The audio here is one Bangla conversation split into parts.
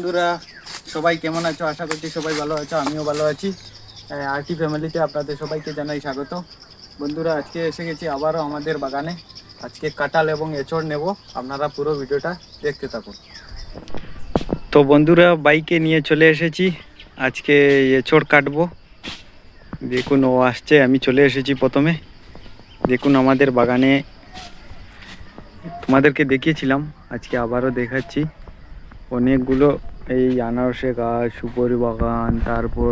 বন্ধুরা সবাই কেমন আছো? আশা করছি সবাই ভালো আছো, আমিও ভালো আছি। আরটি ফ্যামিলিতে আপনাদের সবাইকে জানাই স্বাগত। বন্ধুরা আজকে এসে গেছি আবারও আমাদের বাগানে। আজকে কাঁঠাল এবং এঁচড় নেব, আপনারা পুরো ভিডিওটা দেখতে থাকুন। তো বন্ধুরা বাইকে নিয়ে চলে এসেছি, আজকে এঁচড় কাটবো। দেখুন ও আসছে, আমি চলে এসেছি প্রথমে। দেখুন আমাদের বাগানে তোমাদেরকে দেখিয়েছিলাম, আজকে আবারও দেখাচ্ছি। অনেকগুলো এই আনারসে গাছ, সুপারি বাগান, তারপর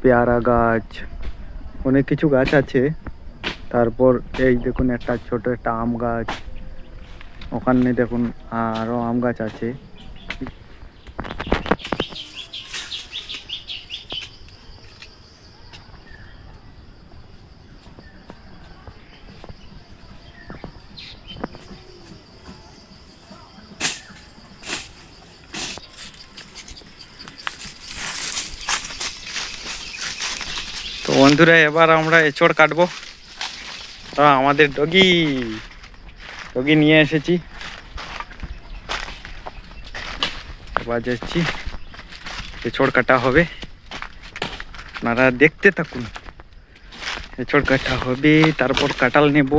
পেয়ারা গাছ, অনেক কিছু গাছ আছে। তারপর এই দেখুন একটা ছোট একটা আম গাছ, ওখানে দেখুন আরও আম গাছ আছে। তো বন্ধুরা এবার আমরা এঁচড় কাটবো। তো আমাদের ডগি নিয়ে এসেছি, এবার যাচ্ছি, এঁচড় কাটা হবে, আপনারা দেখতে থাকুন। এঁচড় কাটা হবে, তারপর কাঁঠাল নেব।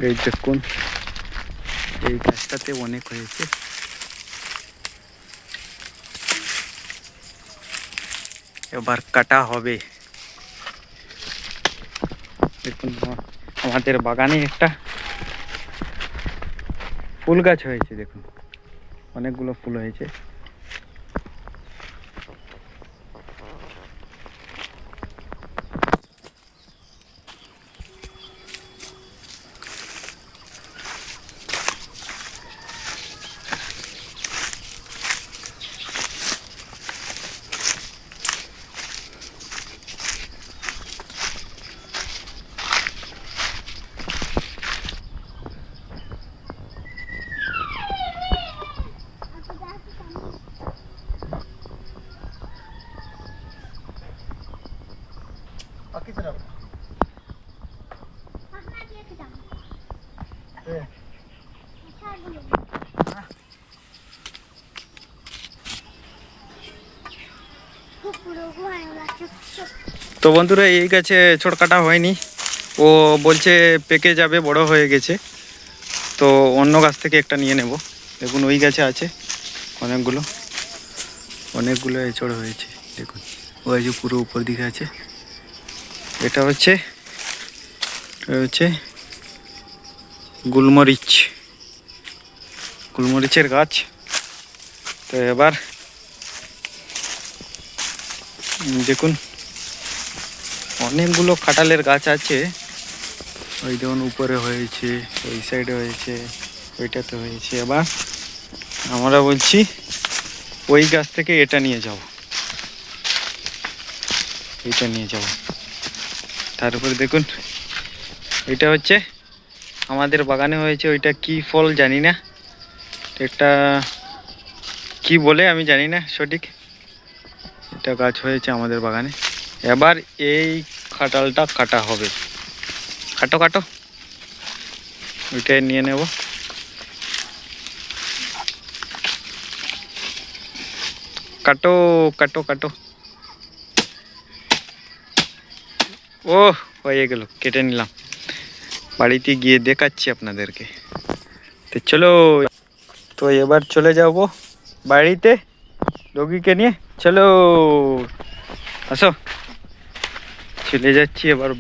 এই দেখুন এই গাছটাতে অনেক হয়েছে। এবার কাটা হবে। দেখুন আমাদের বাগানে একটা ফুল গাছ হয়েছে, দেখুন অনেকগুলো ফুল হয়েছে। তো বন্ধুরা এই গাছে এঁচড় কাটা হয়নি, ও বলছে পেকে যাবে, বড় হয়ে গেছে। তো অন্য গাছ থেকে একটা নিয়ে নেব। দেখুন ওই গাছে আছে অনেকগুলো এঁচড় হয়েছে। দেখুন ওই যে পুরো উপর দিকে আছে। এটা হচ্ছে গুলমরিচের গাছ। তো এবার দেখুন অনেকগুলো কাঁঠালের গাছ আছে। ওই দেখুন উপরে হয়েছে, ওই সাইডে হয়েছে, ওইটাতে হয়েছে। এবার আমরা বলছি ওই গাছ থেকে এটা নিয়ে যাব, তারপরে দেখুন এটা হচ্ছে আমাদের বাগানে হয়েছে। ওইটা কি ফল জানি না, একটা কি বলে আমি জানি না সঠিক। এটা গাছ হয়েছে আমাদের বাগানে। এবার এই কাঁঠালটা কাটা হবে। কাটো ওইটাই নিয়ে নেব। কাটো ও হয়ে গেল, কেটে নিলাম। বাড়িতে গিয়ে দেখাচ্ছি আপনাদেরকে। তো চলো, তো এবার চলে যাব বাড়িতে ডগিকে নিয়ে। চলো আসো, চলে যাচ্ছি এবার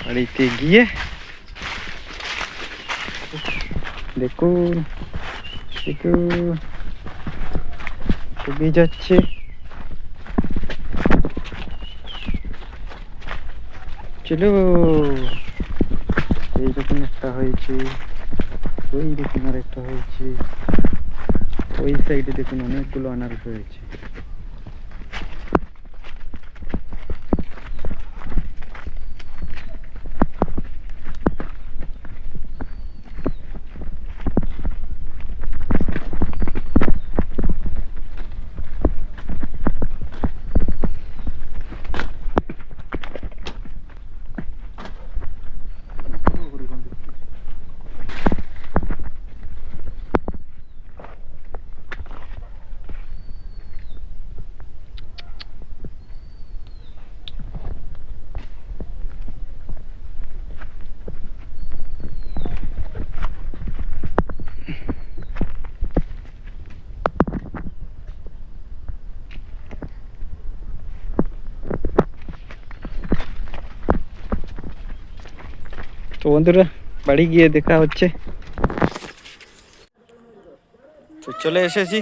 বাড়িতে গিয়ে দেখুন যাচ্ছে। চলো, এই রকম একটা হয়েছে, ওই দেখুন আর একটা হয়েছে, ওই সাইডে দেখুন অনেকগুলো আনারস হয়েছে। তো বন্ধুরা বাড়ি গিয়ে দেখা হচ্ছে। তো চলে এসেছি,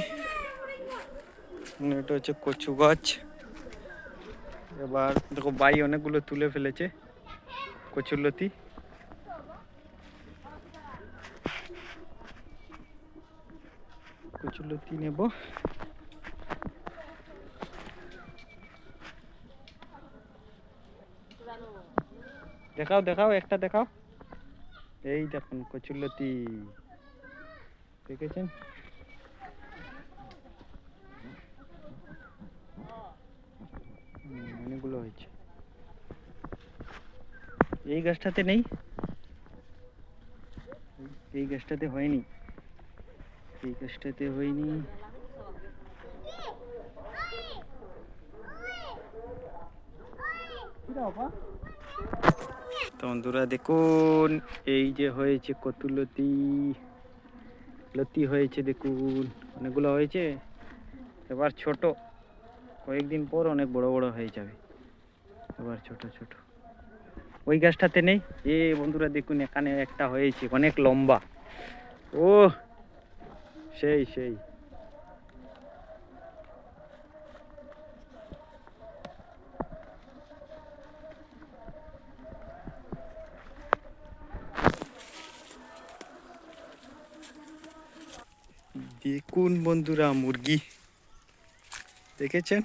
এটা হচ্ছে কচু গাছ। এবার দেখো বাই অনেকগুলো তুলে ফেলেছে কচুর লতি। কচুর লতি নেব। দেখাও দেখাও, একটা দেখাও। এই দেখুন কচুর লতি, দেখেছেন? অনেকগুলো হয়েছে। এই গাছটাতে নেই, এই গাছটাতে হয়নি, এই গাছটাতে হয়নি। তো বন্ধুরা দেখুন, এই যে হয়েছে কচুর লতি, লতি হয়েছে দেখুন, অনেকগুলো হয়েছে। এবার ছোট, কয়েকদিন পর অনেক বড় বড় হয়ে যাবে। এবার ছোট ছোট, ওই গাছটাতে নেই। এ বন্ধুরা দেখুন, এখানে একটা হয়েছে অনেক লম্বা। ও সেই সেই। দেখুন বন্ধুরা মুরগি, দেখেছেন?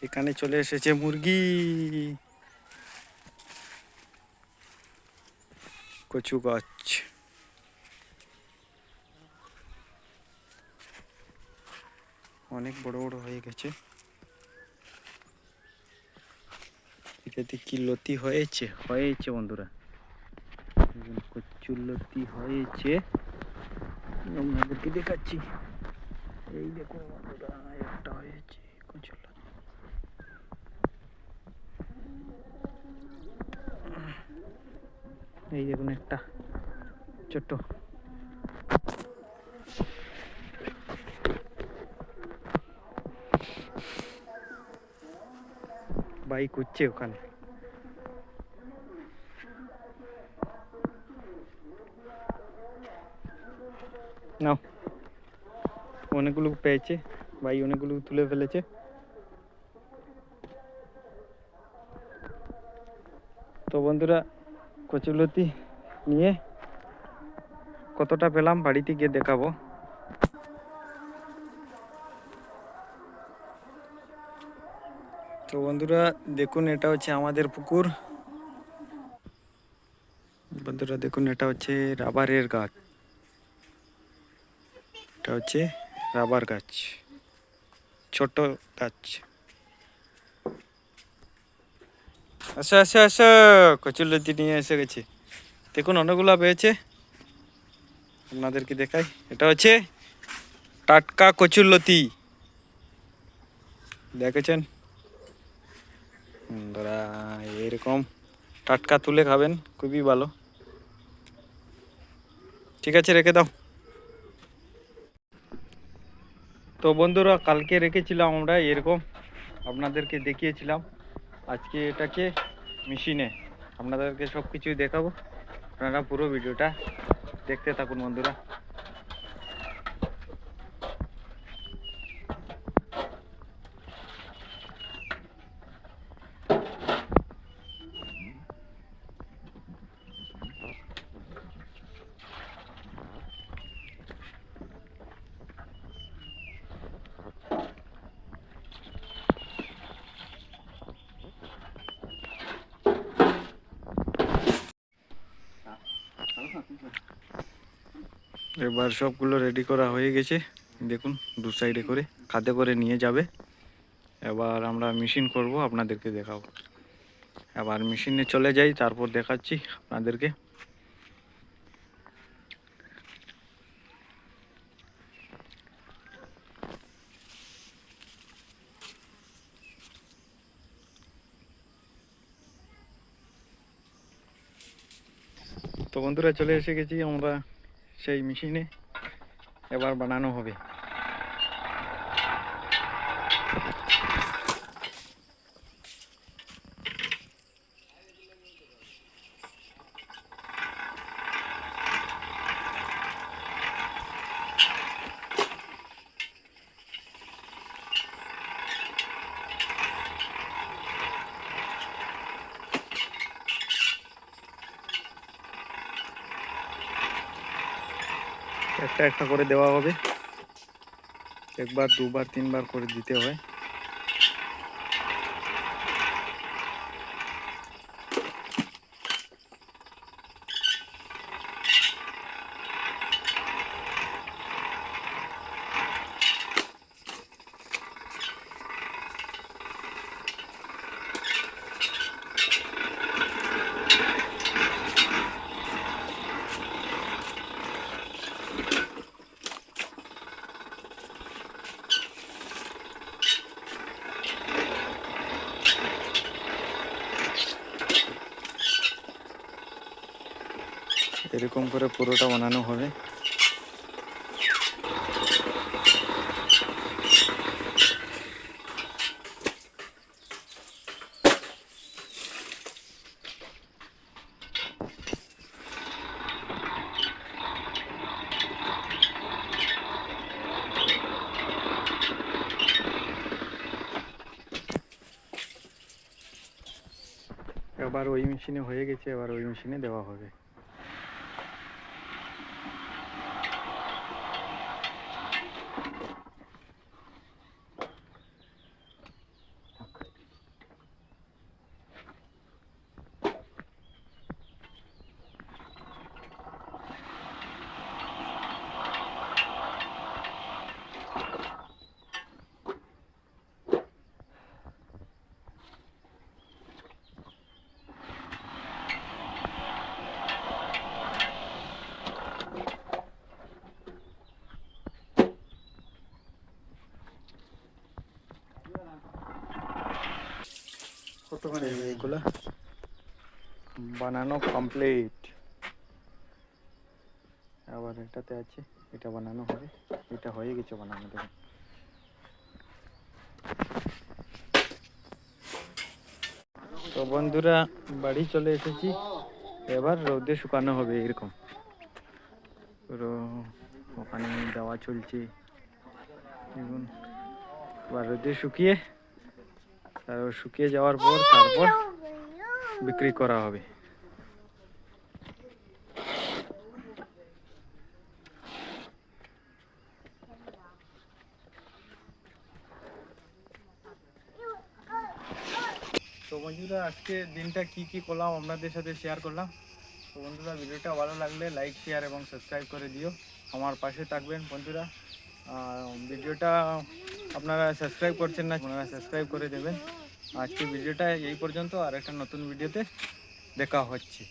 এখানে চলে এসেছে মুরগি। কচু গাছ, অনেক বড় বড় হয়ে গেছে। এটাতে কি লতি হয়েছে, হয়েছে বন্ধুরা, কচুর লতি হয়েছে। আপনাদেরকে দেখাচ্ছি, এই দেখুন বন্ধুরা, একটা হয়েছে কচুর লতি। এই দেখুন একটা ছোট্ট। বাইক উঠছে ওখানে। নাও, অনেকগুলো পেয়েছে ভাই, অনেকগুলো তুলে ফেলেছে। তো বন্ধুরা কচুলতি নিয়ে কতটা পেলাম বাড়িতে গিয়ে দেখাবো। তো বন্ধুরা দেখুন, এটা হচ্ছে আমাদের পুকুর। বন্ধুরা দেখুন, এটা হচ্ছে রাবারের গাছ, এটা হচ্ছে রাবার গাছ, ছোট গাছ। আসো আসো আসো, কচুলতি নিয়ে এসে গেছে। দেখুন অনেকগুলো পেয়েছে, আপনাদেরকে দেখাই। এটা হচ্ছে টাটকা কচুলতি, দেখেছেন? বন্ধুরা এরকম টাটকা তুলে খাবেন, খুবই ভালো। ঠিক আছে, রেখে দাও। তো বন্ধুরা কালকে রেখেছিলাম আমরা এরকম, আপনাদেরকে দেখিয়েছিলাম। আজকে এটাকে মেশিনে আপনাদেরকে সব কিছুই দেখাবো। আপনারা পুরো ভিডিওটা দেখতে থাকুন বন্ধুরা। এবার সবগুলো রেডি করা হয়ে গেছে, দেখুন দু সাইডে করে খাদে করে নিয়ে যাবে। এবার আমরা মেশিন করব, আপনাদেরকে দেখাবো। এবার মেশিনে চলে যাই, তারপর দেখাচ্ছি আপনাদেরকে। তো বন্ধুরা চলে এসে গেছি আমরা সেই মেশিনে, এবার বানানো হবে। একটা একটা করে দেওয়া হবে, একবার দুবার তিনবার করে দিতে হয়। এরকম করে পুরোটা বানানো হবে। এবার ওই মেশিনে হয়ে গেছে, এবার ওই মেশিনে দেওয়া হবে। এইগুলা বানানো কমপ্লিট। আবার এটাতে আছে, এটা বানানো হবে। এটা হয়ে গেছে বানানো। দেখুন তো বন্ধুরা, বাড়ি চলে এসেছি। এবার রোদে শুকানো হবে। এরকম পুরো ওখানে দেওয়া চলছে। দেখুন এবার রোদে শুকিয়ে, তারপর শুকিয়ে যাওয়ার পর তারপর বিক্রি করা হবে। তো বন্ধুরা, আজকে দিনটা কি কি করলাম আপনাদের সাথে শেয়ার করলাম। তো বন্ধুরা, ভিডিওটা ভালো লাগলে লাইক শেয়ার এবং সাবস্ক্রাইব করে দিও, আমার পাশে থাকবেন বন্ধুরা। ভিডিওটা আপনারা সাবস্ক্রাইব করছেন না, আপনারা সাবস্ক্রাইব করে দেবেন। আজকে ভিডিওটা এই পর্যন্ত, আর একটা নতুন ভিডিওতে দেখা হচ্ছে।